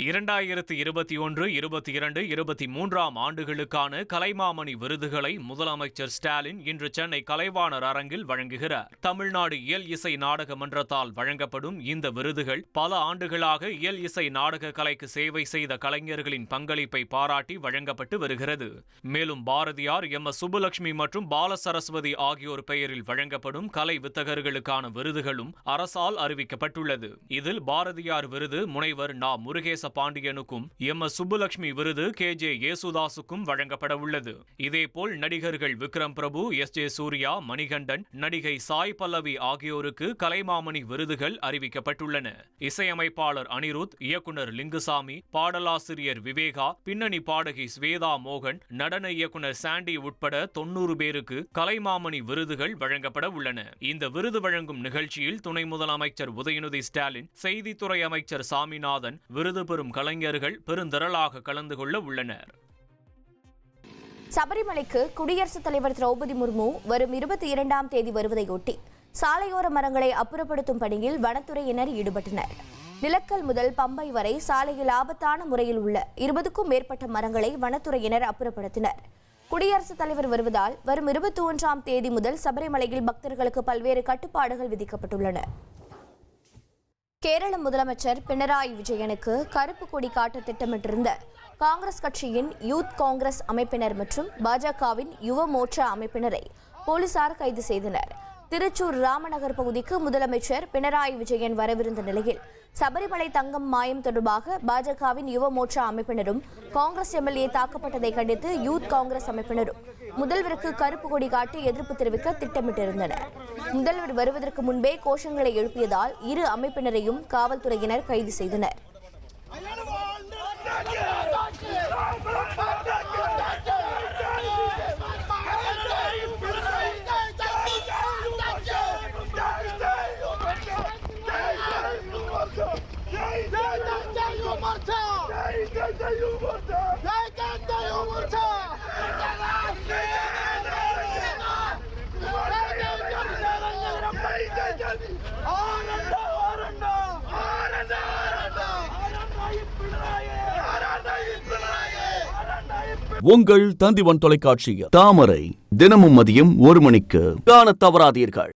2021, 22, 23ஆம் ஆண்டுகளுக்கான கலைமாமணி விருதுகளை முதலமைச்சர் ஸ்டாலின் இன்று சென்னை கலைவாணர் அரங்கில் வழங்குகிறார். தமிழ்நாடு இயல் இசை நாடக மன்றத்தால் வழங்கப்படும் இந்த விருதுகள் பல ஆண்டுகளாக இயல் இசை நாடக கலைக்கு சேவை செய்த கலைஞர்களின் பங்களிப்பை பாராட்டி வழங்கப்பட்டு வருகிறது. மேலும் பாரதியார், எம்.எஸ். சுப்புலட்சுமி மற்றும் பாலசரஸ்வதி ஆகியோர் பெயரில் வழங்கப்படும் கலை வித்தகர்களுக்கான விருதுகளும் அரசால் அறிவிக்கப்பட்டுள்ளது. இதில் பாரதியார் விருது முனைவர் நா. முருகேச பாண்டியனுக்கும், எம்.எஸ். சுப்புலட்சுமி விருது கே.ஜே. யேசுதாசுக்கும் வழங்கப்பட உள்ளது. இதேபோல் நடிகர்கள் விக்ரம் பிரபு, எஸ்.ஜே. சூர்யா, மணிகண்டன், நடிகை சாய் பல்லவி ஆகியோருக்கு கலைமாமணி விருதுகள் அறிவிக்கப்பட்டுள்ளன. இசையமைப்பாளர் அனிருத், இயக்குனர் லிங்குசாமி, பாடலாசிரியர் விவேகா, பின்னணி பாடகி ஸ்வேதா மோகன், நடன இயக்குனர் சாண்டி உட்பட 90 பேருக்கு கலைமாமணி விருதுகள் வழங்கப்பட உள்ளன. இந்த விருது வழங்கும் நிகழ்ச்சியில் துணை முதலமைச்சர் உதயநிதி ஸ்டாலின், செய்தித்துறை அமைச்சர் சாமிநாதன், விருது பெறும் கலைஞர்கள் பெருந்திரளாக கலந்து கொள்ள உள்ளனர். சபரிமலைக்கு குடியரசுத் தலைவர் திரௌபதி முர்மு வரும் 22ஆம் தேதி வருவதையொட்டி சாலையோர மரங்களை அப்புறப்படுத்தும் பணியில் வனத்துறையினர் ஈடுபட்டனர். நிலக்கல் முதல் பம்பை வரை சாலையில் ஆபத்தான முறையில் உள்ள 20க்கும் மேற்பட்ட மரங்களை வனத்துறையினர் அப்புறப்படுத்தினர். குடியரசுத் தலைவர் வருவதால் வரும் 21ஆம் தேதி முதல் சபரிமலையில் பக்தர்களுக்கு பல்வேறு கட்டுப்பாடுகள் விதிக்கப்பட்டுள்ளன. கேரள முதலமைச்சர் பினராயி விஜயனுக்கு கருப்பு கொடி காட்ட திட்டமிட்டிருந்த காங்கிரஸ் கட்சியின் யூத் காங்கிரஸ் அமைப்பினர் மற்றும் பாஜகவின் யுவ மோர்ச்சா அமைப்பினரை போலீசார் கைது செய்தனர். திருச்சூர் ராமநகர் பகுதிக்கு முதலமைச்சர் பினராயி விஜயன் வரவிருந்த நிலையில் சபரிமலை தங்கம் மாயம் தொடர்பாக பாஜகவின் யுவ மோர்ச்சா அமைப்பினரும் காங்கிரஸ் எம்எல்ஏ தாக்கப்பட்டதை கண்டித்து யூத் காங்கிரஸ் அமைப்பினரும் முதல்வருக்கு கருப்பு கொடி காட்டி எதிர்ப்பு தெரிவிக்க திட்டமிட்டிருந்தனர். முதல்வர் வருவதற்கு முன்பே கோஷங்களை எழுப்பியதால் இரு அமைப்பினரையும் காவல்துறையினர் கைது செய்தனர். உங்கள் தந்திவன் தொலைக்காட்சியில் தாமரை தினமும் மதியம் 1 மணிக்கு காணத் தவறாதீர்கள்.